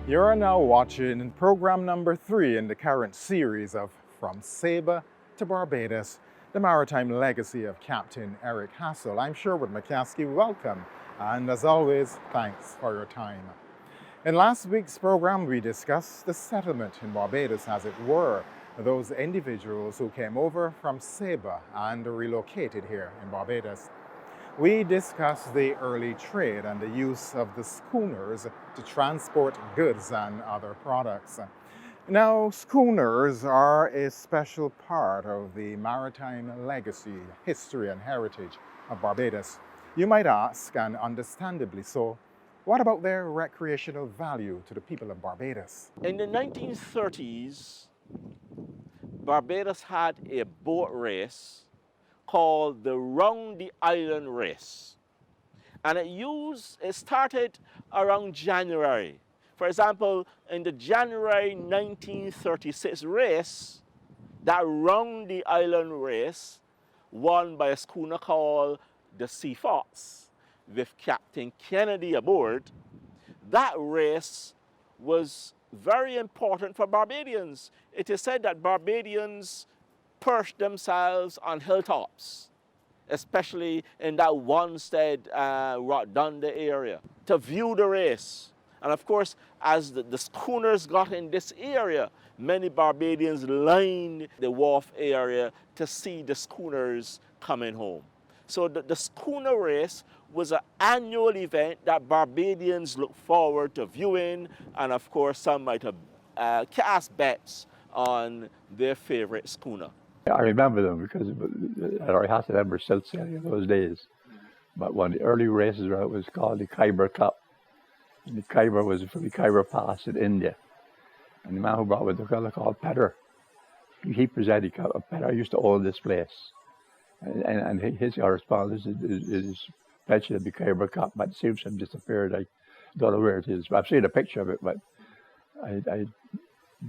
You are now watching program number 3 in the current series of From Saba to Barbados, the Maritime Legacy of Captain Eric Hassell. I'm Sherwood McCaskey, welcome, and as always, thanks for your time. In last week's program, we discussed the settlement in Barbados, as it were, those individuals who came over from Saba and relocated here in Barbados. We discussed the early trade and the use of the schooners to transport goods and other products. Now, schooners are a special part of the maritime legacy, history and heritage of Barbados. You might ask, and understandably so, what about their recreational value to the people of Barbados? In the 1930s, Barbados had a boat race called the Round the Island Race. And it started around January. For example, in the January 1936 race, that Round the Island Race, won by a schooner called the Sea Fox, with Captain Kennedy aboard, that race was very important for Barbadians. It is said that Barbadians perched themselves on hilltops, especially in that Wanstead, Rotterdam area, to view the race. And of course, as the schooners got in this area, many Barbadians lined the wharf area to see the schooners coming home. So the schooner race was an annual event that Barbadians look forward to viewing, and of course, some might have cast bets on their favorite schooner. I remember them because I have to remember still sailing in those days. But one of the early races it was called the Khyber Cup. And the Khyber was from the Khyber Pass in India. And the man who brought it was a fellow called Petter. He presented Petter used to own this place. And his correspondence is mentioned in the Khyber Cup, but it seems to have disappeared. I don't know where it is. I've seen a picture of it, but I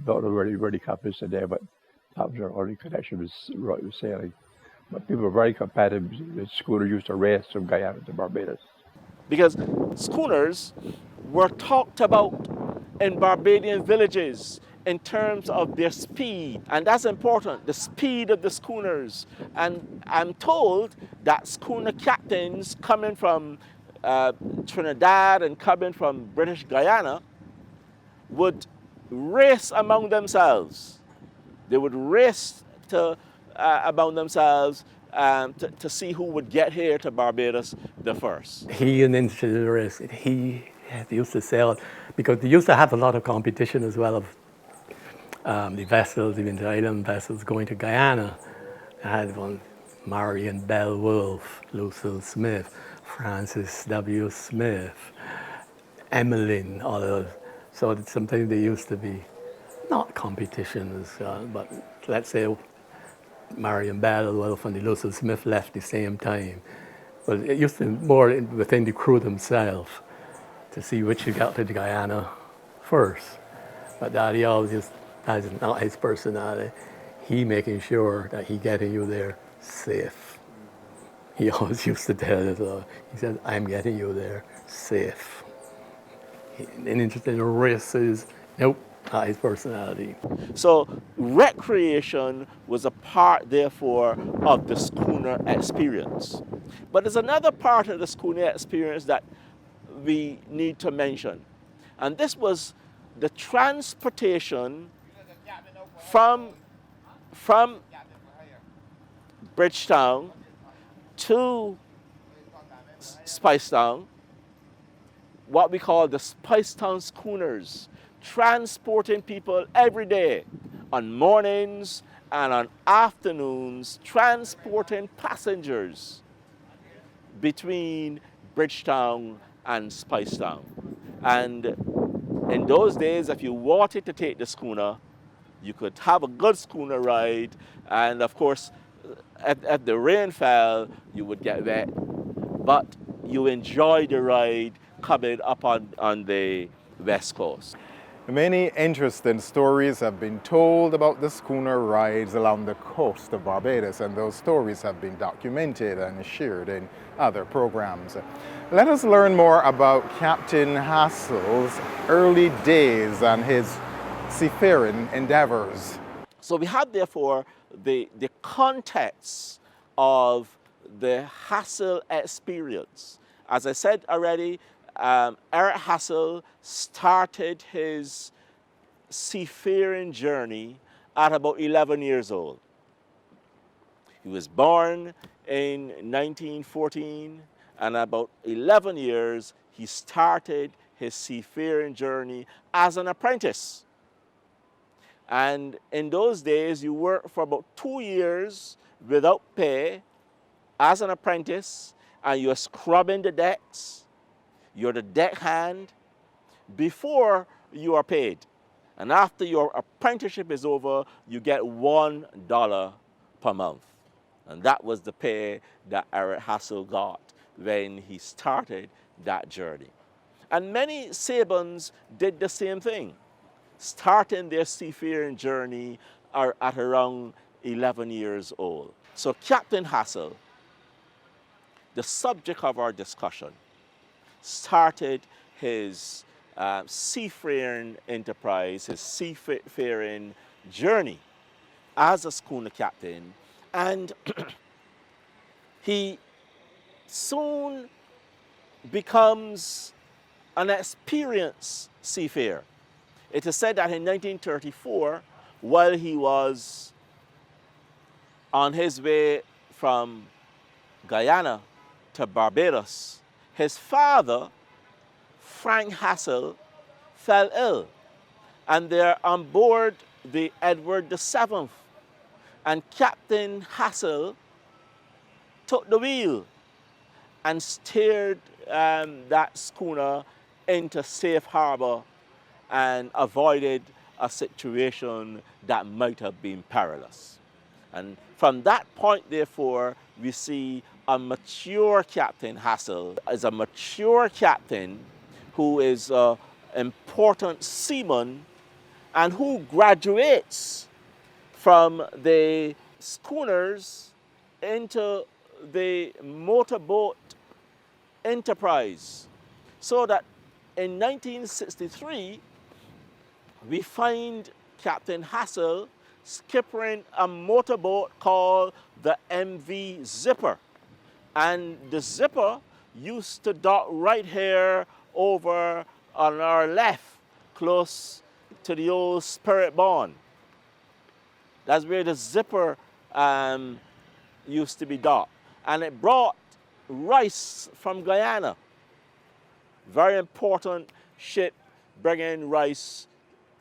don't know where the cup is today. But that was our only connection with sailing. But people were very competitive. The schooner used to race from Guyana to Barbados. Because schooners were talked about in Barbadian villages in terms of their speed. And that's important, the speed of the schooners. And I'm told that schooner captains coming from Trinidad and coming from British Guyana would race among themselves. They would race among themselves to see who would get here to Barbados the first. He initiated the race. He used to sail because they used to have a lot of competition as well of the vessels, even the island vessels going to Guyana. I had one, Marion Bell Wolfe, Lucille Smith, Francis W. Smith, Emmeline, all those. So sometimes they used to be not competitions, but let's say Marion Bell Wolfe and the Lucille Smith left the same time. But it used to be more within the crew themselves to see which you got to Guyana first. But Daddy always just, that's not his personality. He making sure that he getting you there safe. He always used to tell us, he said, I'm getting you there safe. And interested in races, nope. Not his personality. So recreation was a part, therefore, of the schooner experience. But there's another part of the schooner experience that we need to mention. And this was the transportation from Bridgetown to Spicetown, what we call the Spicetown schooners, transporting people every day, on mornings and on afternoons, transporting passengers between Bridgetown and Spicetown. And in those days, if you wanted to take the schooner, you could have a good schooner ride, and of course, if the rain fell, you would get wet, but you enjoy the ride coming up on the West Coast. Many interesting stories have been told about the schooner rides along the coast of Barbados, and those stories have been documented and shared in other programs. Let us learn more about Captain Hassell's early days and his seafaring endeavors. So we have, therefore, the context of the Hassell experience. As I said already, Eric Hassell started his seafaring journey at about 11 years old. He was born in 1914, and at about 11 years, he started his seafaring journey as an apprentice. And in those days, you worked for about 2 years without pay as an apprentice, and you're scrubbing the decks. You're the deckhand before you are paid. And after your apprenticeship is over, you get $1 per month. And that was the pay that Eric Hassell got when he started that journey. And many Sabans did the same thing, starting their seafaring journey at around 11 years old. So Captain Hassell, the subject of our discussion, started his seafaring enterprise, his seafaring journey as a schooner captain, and he soon becomes an experienced seafarer. It is said that in 1934, while he was on his way from Guyana to Barbados, his father, Frank Hassell, fell ill, and they're on board the Edward VII. And Captain Hassell took the wheel and steered that schooner into safe harbor and avoided a situation that might have been perilous. And from that point, therefore, we see a mature Captain Hassell as a mature captain who is an important seaman and who graduates from the schooners into the motorboat enterprise. So that in 1963, we find Captain Hassell skippering a motorboat called the MV Zipper. And the Zipper used to dock right here over on our left, close to the old Spirit Barn. That's where the Zipper used to be docked. And it brought rice from Guyana. Very important ship bringing rice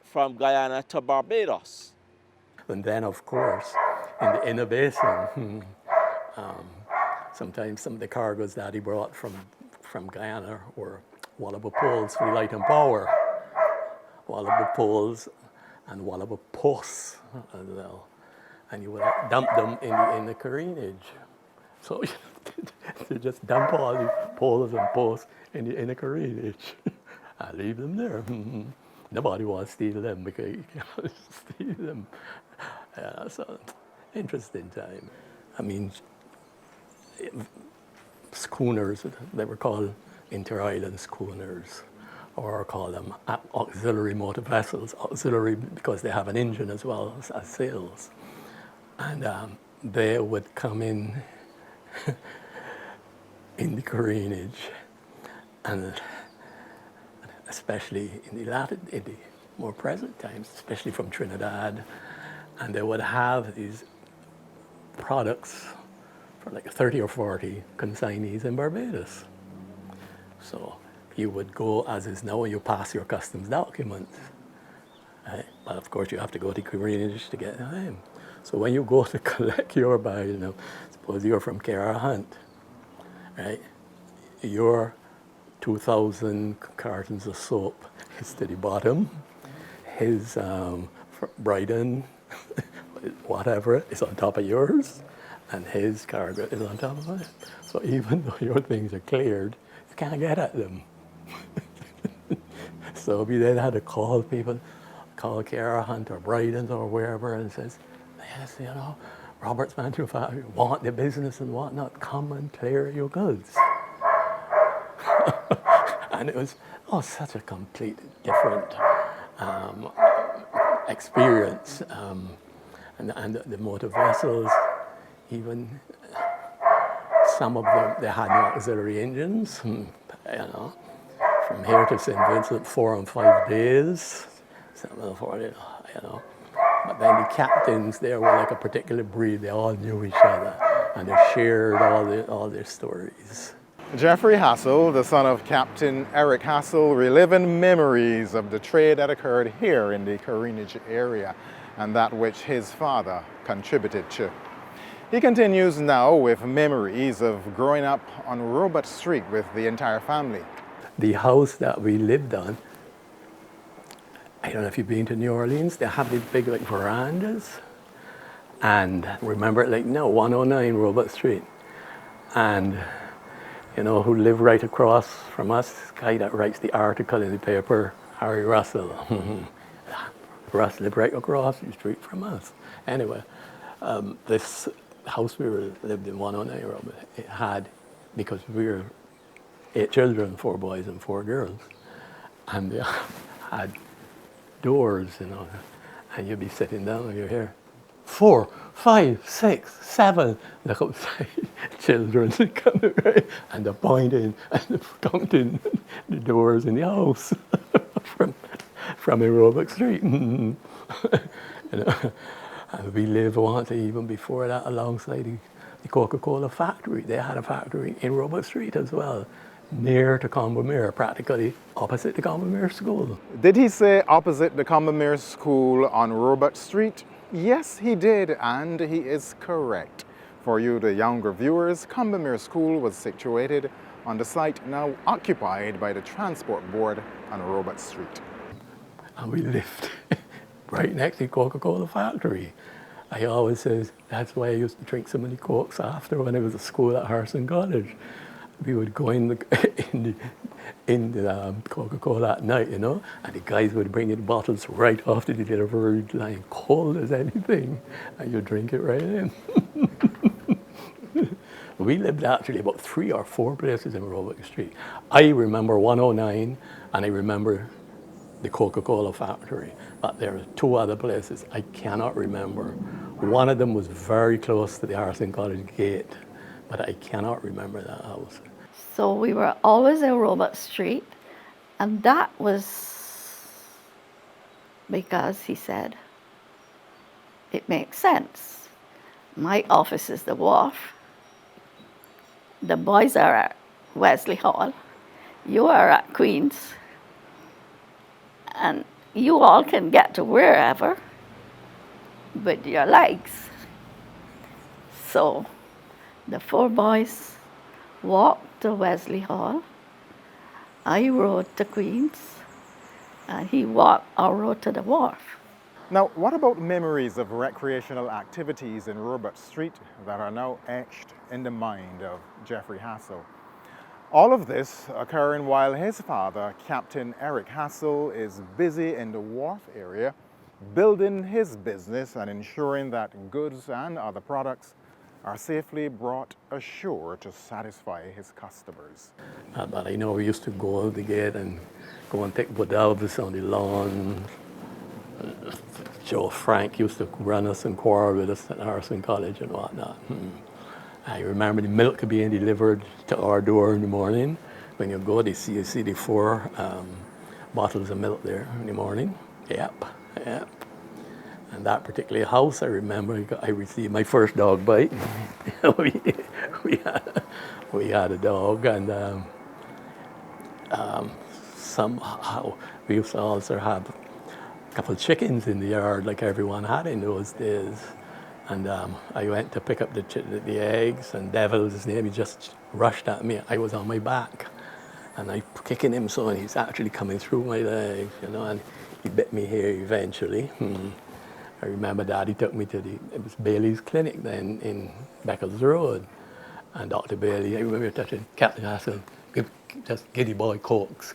from Guyana to Barbados. And then, of course, in the inner basin, sometimes some of the cargoes that he brought from Guyana were Wallaby poles for light and power, Wallaby poles and Wallaby posts as well. And you would dump them in the careenage. So you just dump all the poles and posts in the careenage. I leave them there. Nobody wants to steal them because you can't steal them. So interesting time. I mean, schooners, they were called inter-island schooners, or call them auxiliary motor vessels, auxiliary because they have an engine as well as sails. And they would come in the careenage, and especially in the more present times, especially from Trinidad, and they would have these products for like 30 or 40 consignees in Barbados. So you would go, as is now, you pass your customs documents. Right? But of course you have to go to careenage to get them. So when you go to collect your bag, suppose you're from Cara Hunt, right? Your 2,000 cartons of soap is to the bottom. His Brighton, whatever, is on top of yours, and his cargo is on top of it. So even though your things are cleared, you can't get at them. So we then had to call people, call Cara Hunt or Bryden or wherever, and says, yes, you know, Robert's Manufacturing want the business and whatnot, come and clear your goods. And it was such a complete different experience. And the motor vessels, even some of them, they had no auxiliary engines, you know, from here to St. Vincent, 4 and 5 days, some of them, you know. But then the captains there were like a particular breed. They all knew each other, and they shared all their stories. Jeffrey Hassell, the son of Captain Eric Hassell, reliving memories of the trade that occurred here in the Corinage area and that which his father contributed to. He continues now with memories of growing up on Robert Street with the entire family. The house that we lived on, I don't know if you've been to New Orleans, they have these big like verandas. And remember it like now, 109 Robert Street. And you know who lived right across from us? This guy that writes the article in the paper, Harry Russell. Russ lived right across the street from us. Anyway, this house lived in 109 Robert, it had, because we were 8 children, 4 boys and 4 girls, and they had doors, you know, and you'd be sitting down and you hear 4, 5, 6, 7, look outside, children coming, right? And they're pointing and they're counting the doors in the house from Aerobic Street. You know, and we lived once, even before that, alongside the Coca-Cola factory. They had a factory in Robert Street as well, near to Combermere, practically opposite the Combermere School. Did he say opposite the Combermere School on Robert Street? Yes, he did, and he is correct. For you, the younger viewers, Combermere School was situated on the site now occupied by the Transport Board on Robert Street. And we lived right next to the Coca-Cola factory. I always say that's why I used to drink so many Cokes after when I was at school at Hassell College. We would go in the Coca-Cola at night, you know, and the guys would bring in bottles right after the delivery line, cold as anything, and you drink it right in. We lived actually about 3 or 4 places in Roebuck Street. I remember 109, and I remember the Coca-Cola factory, but there are 2 other places I cannot remember. One of them was very close to the Hassell College gate, but I cannot remember that house. So we were always in Robert Street, and that was because he said, it makes sense. My office is the wharf. The boys are at Wesley Hall. You are at Queens. And you all can get to wherever with your legs. So the 4 boys walked to Wesley Hall. I rode to Queens, and he walked or rode to the wharf. Now, what about memories of recreational activities in Robert Street that are now etched in the mind of Jeffrey Hassell? All of this occurring while his father, Captain Eric Hassell, is busy in the wharf area, building his business and ensuring that goods and other products are safely brought ashore to satisfy his customers. But I know we used to go out the gate and go and take Budalvis on the lawn. Joe Frank used to run us and quarrel with us at Harston College and whatnot. I remember the milk being delivered to our door in the morning. When you go, you see the 4 bottles of milk there in the morning. Yep. And that particular house, I remember I received my first dog bite. we had a dog, and somehow we used to also have a couple of chickens in the yard like everyone had in those days. And I went to pick up the eggs, and Devil's name, he just rushed at me. I was on my back, and I kicking him so, and he's actually coming through my legs, you know, and he bit me here eventually. I remember Daddy took me to it was Bailey's clinic then in Beckles Road, and Dr. Bailey, I remember touching Captain Hassell, just get the boy Cokes.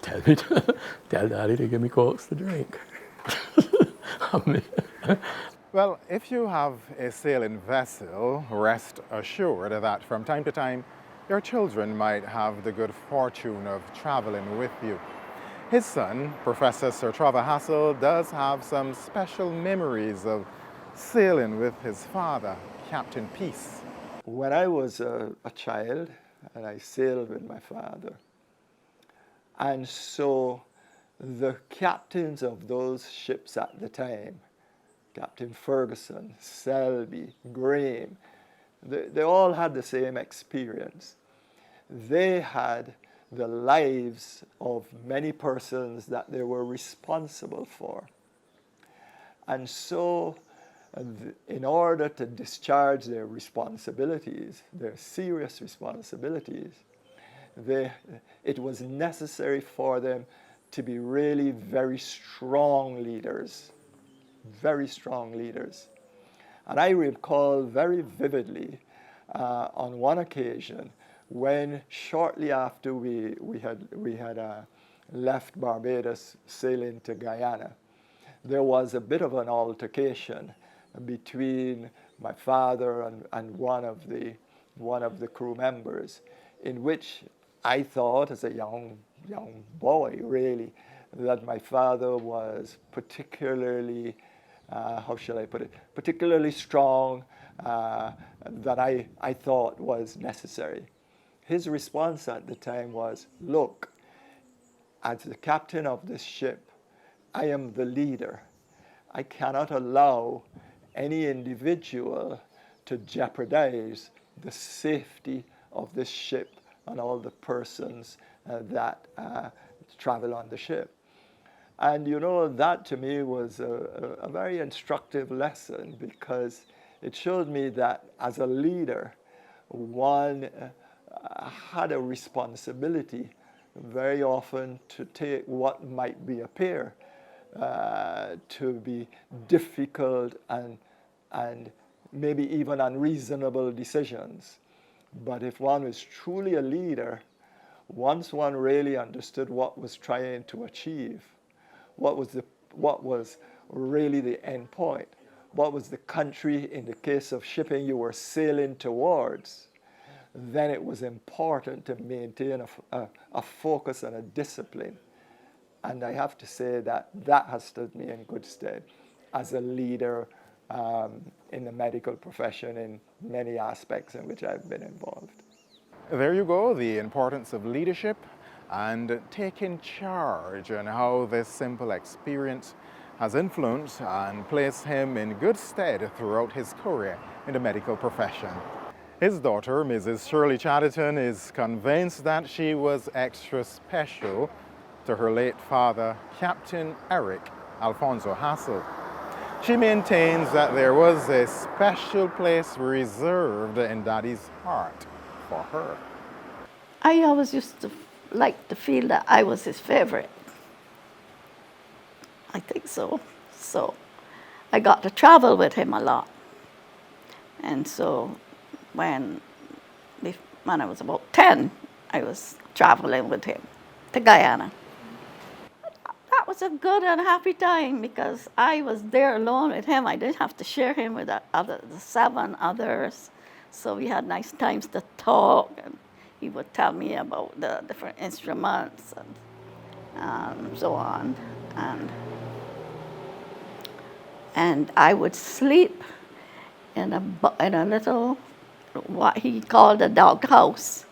Tell Daddy to give me Cokes to drink. I mean, Well, if you have a sailing vessel, rest assured that from time to time your children might have the good fortune of traveling with you. His son, Professor Sir Trevor Hassell, does have some special memories of sailing with his father, Captain Peace. When I was a child, and I sailed with my father, and so the captains of those ships at the time, Captain Ferguson, Selby, Graham, they all had the same experience. They had the lives of many persons that they were responsible for. And so, in order to discharge their responsibilities, their serious responsibilities, it was necessary for them to be really very strong leaders. Very strong leaders. And I recall very vividly on one occasion when shortly after we had left Barbados sailing to Guyana, there was a bit of an altercation between my father and one of the crew members, in which I thought as a young boy really that my father was particularly how shall I put it, particularly strong, that I thought was necessary. His response at the time was, look, as the captain of this ship, I am the leader. I cannot allow any individual to jeopardize the safety of this ship and all the persons that travel on the ship. And you know, that to me was a very instructive lesson, because it showed me that as a leader, one had a responsibility very often to take what might appear to be difficult and maybe even unreasonable decisions. But if one was truly a leader, once one really understood what was trying to achieve, what was really the end point, what was the country, in the case of shipping, you were sailing towards, then it was important to maintain a focus and a discipline. And I have to say that has stood me in good stead as a leader in the medical profession in many aspects in which I've been involved. There you go, the importance of leadership and taking charge, and how this simple experience has influenced and placed him in good stead throughout his career in the medical profession. His daughter, Mrs. Shirley Chatterton, is convinced that she was extra special to her late father, Captain Eric Alfonso Hassell. She maintains that there was a special place reserved in Daddy's heart for her. I always used to like to feel that I was his favorite. I think so. So I got to travel with him a lot. And so when I was about 10, I was traveling with him to Guyana. That was a good and happy time, because I was there alone with him. I didn't have to share him with the 7 others. So we had nice times to talk, and he would tell me about the different instruments and so on. And I would sleep in a little, what he called a dog house,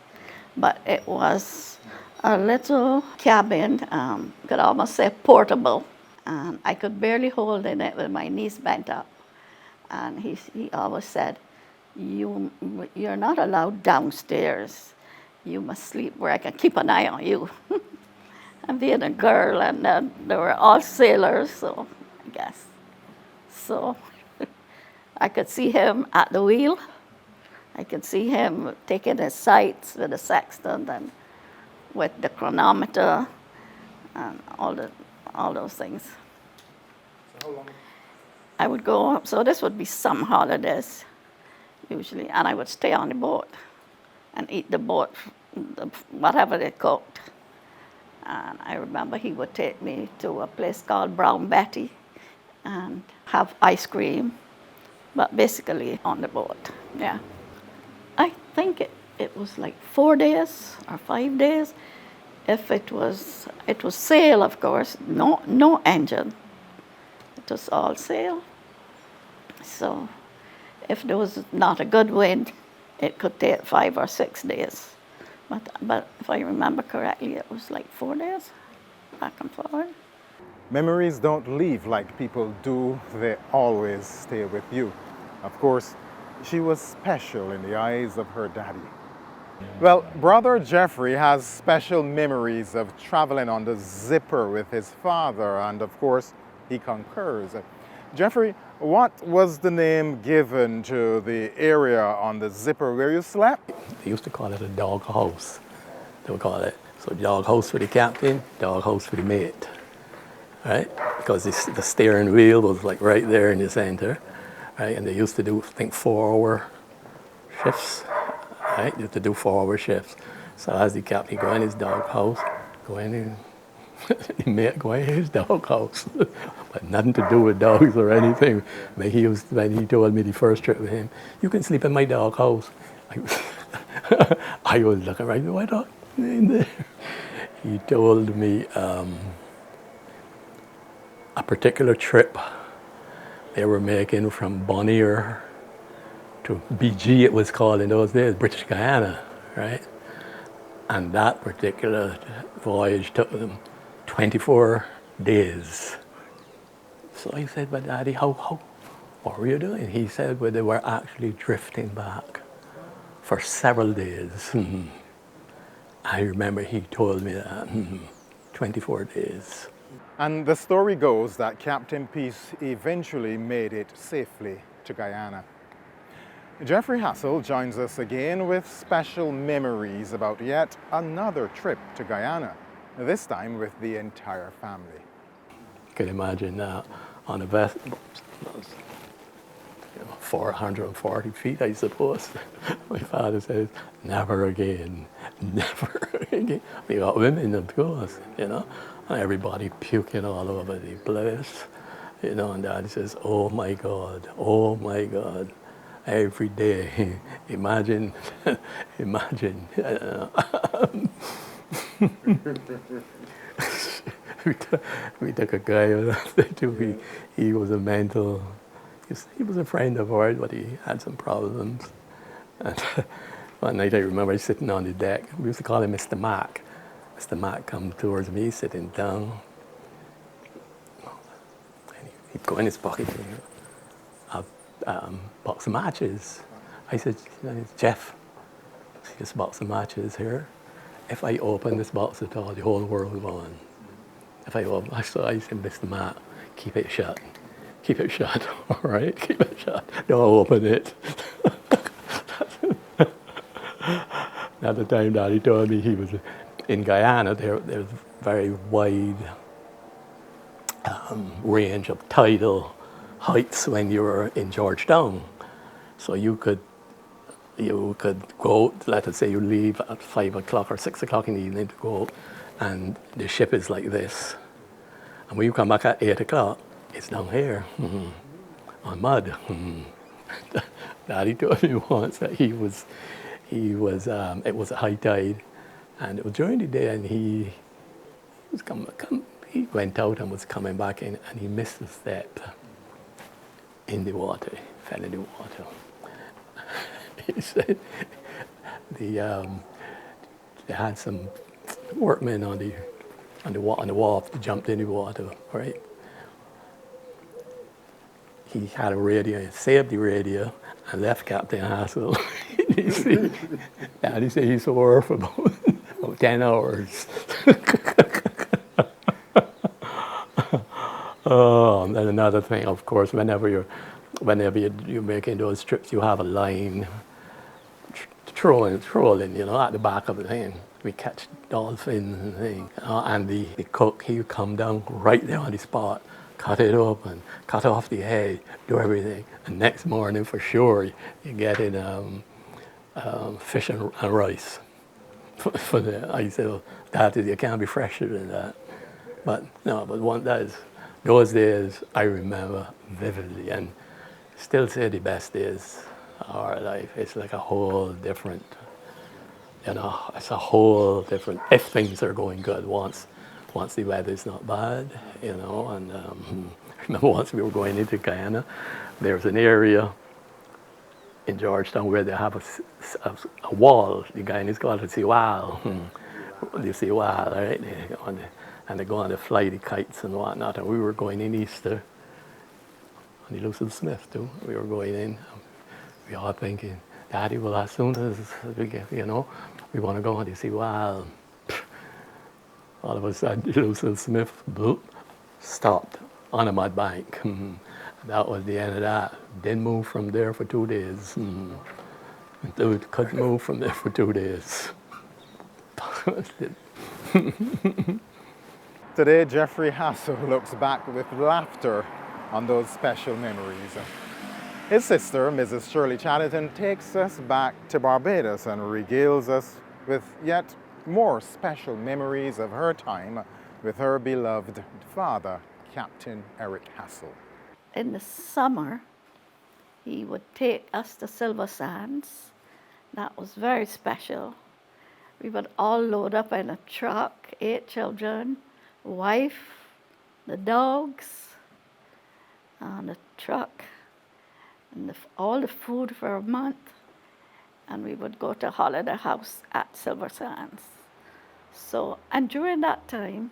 but it was a little cabin, could almost say portable, and I could barely hold in it with my knees bent up. And he always said, you're not allowed downstairs. You must sleep where I can keep an eye on you. And being a girl, and they were all sailors, so I guess. So I could see him at the wheel. I could see him taking his sights with the sextant and with the chronometer and all those things. So how long? I would go, so this would be some holidays, usually, and I would stay on the boat and eat the boat, whatever they cooked. And I remember he would take me to a place called Brown Betty and have ice cream, but basically on the boat, yeah. I think it was like 4 days or 5 days. If it was sail, of course, no engine. It was all sail. So if there was not a good wind, it could take 5 or 6 days. But if I remember correctly, it was like 4 days, back and forward. Memories don't leave like people do, they always stay with you. Of course, she was special in the eyes of her daddy. Well, Brother Jeffrey has special memories of traveling on the Zipper with his father, and of course, he concurs. Jeffrey, what was the name given to the area on the Zipper where you slept? They used to call it a dog house. They would call it. So dog house for the captain, dog house for the mate. Right? Because the steering wheel was like right there in the center. Right? And they used to do, I think, 4-hour shifts. Right? They used to do 4-hour shifts. So as the captain go in his dog house, go in and the mate go in his dog house. But nothing to do with dogs or anything. When he told me the first trip with him, you can sleep in my dog house. I was looking right, why not in there? He told me a particular trip they were making from Bonnier to BG, it was called in those days, British Guyana, right? And that particular voyage took them 24 days. So I said, but Daddy, what were you doing? He said, well, they were actually drifting back for several days. I remember he told me that, 24 days. And the story goes that Captain Peace eventually made it safely to Guyana. Jeffrey Hassell joins us again with special memories about yet another trip to Guyana, this time with the entire family. You can imagine now on a vessel, 440 feet, I suppose. My father says, never again, never again. We got women, of course, and everybody puking all over the place, and Daddy says, oh my God, every day. Imagine. We took a guy too. He was a mental. He was a friend of ours, but he had some problems. And one night I remember sitting on the deck. We used to call him Mr. Mac. Mr. Mac come towards me, sitting down. And he'd go in his pocket and have a box of matches. I said, Jeff, this box of matches here. If I open this box at all, the whole world will go on. If I open, I said, Mr. Mac, keep it shut. Keep it shut, all right? Keep it shut. Don't open it. At the time Daddy told me he was in Guyana, there's very wide range of tidal heights when you were in Georgetown. So you could go, let us say you leave at 5 o'clock or 6 o'clock in the evening to go, and the ship is like this. And when you come back at 8 o'clock, it's down here, on mud. Daddy told me once that it was a high tide, and it was during the day, and he went out and was coming back in, and he missed a step in the water, fell in the water. He said they had some workmen on the wharf that jumped in the water, right? He had a radio, saved the radio, and left Captain Hassell. Daddy said he swore for about 10 hours. Oh, and then another thing, of course, whenever you're making those trips, you have a line trolling, at the back of the thing. We catch dolphins and things. And the cook, he would come down right there on the spot, cut it open, cut off the head, do everything. And next morning, for sure, you get in fish and rice. I said, that is, you can't be fresher than that. But no, but those days I remember vividly, and still say the best days of our life. It's like a whole different, it's a whole different, if things are going good once the weather's not bad, and I remember once we were going into Guyana, there's an area in Georgetown where they have a wall, the Guyanese call it a seawall. You see wall, right? And they go on to fly the kites and whatnot, and we were going in Easter on the Lucille Smith too. We were going in, we all thinking, Daddy, well, as soon as we get, we want to go on to see wall. All of a sudden, Lucille Smith stopped on a mud bank. That was the end of that. Didn't move from there for 2 days. Dude couldn't move from there for 2 days. Today, Jeffrey Hassell looks back with laughter on those special memories. His sister, Mrs. Shirley Chatterton, takes us back to Barbados and regales us with yet more special memories of her time with her beloved father, Captain Eric Hassell. In the summer, he would take us to Silver Sands. That was very special. We would all load up in a truck, 8 children, wife, the dogs, on the truck, and all the food for a month. And we would go to Holiday House at Silver Sands. So, and during that time,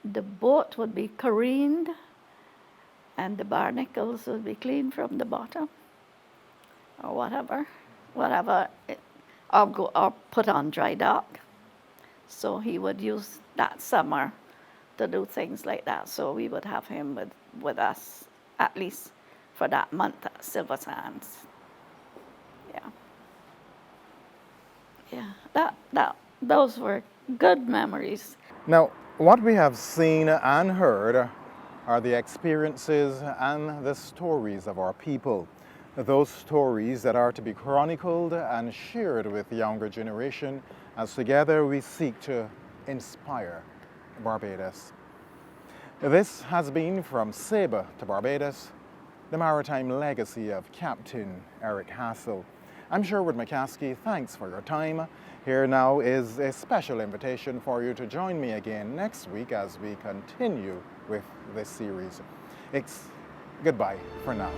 the boat would be careened and the barnacles would be cleaned from the bottom or whatever, or put on dry dock. So he would use that summer to do things like that. So we would have him with us at least for that month at Silver Sands. Yeah, those were good memories. Now, what we have seen and heard are the experiences and the stories of our people. Those stories that are to be chronicled and shared with the younger generation as together we seek to inspire Barbados. This has been From Saba to Barbados, the maritime legacy of Captain Eric Hassell. I'm Sherwood McCaskey. Thanks for your time. Here now is a special invitation for you to join me again next week as we continue with this series. It's goodbye for now.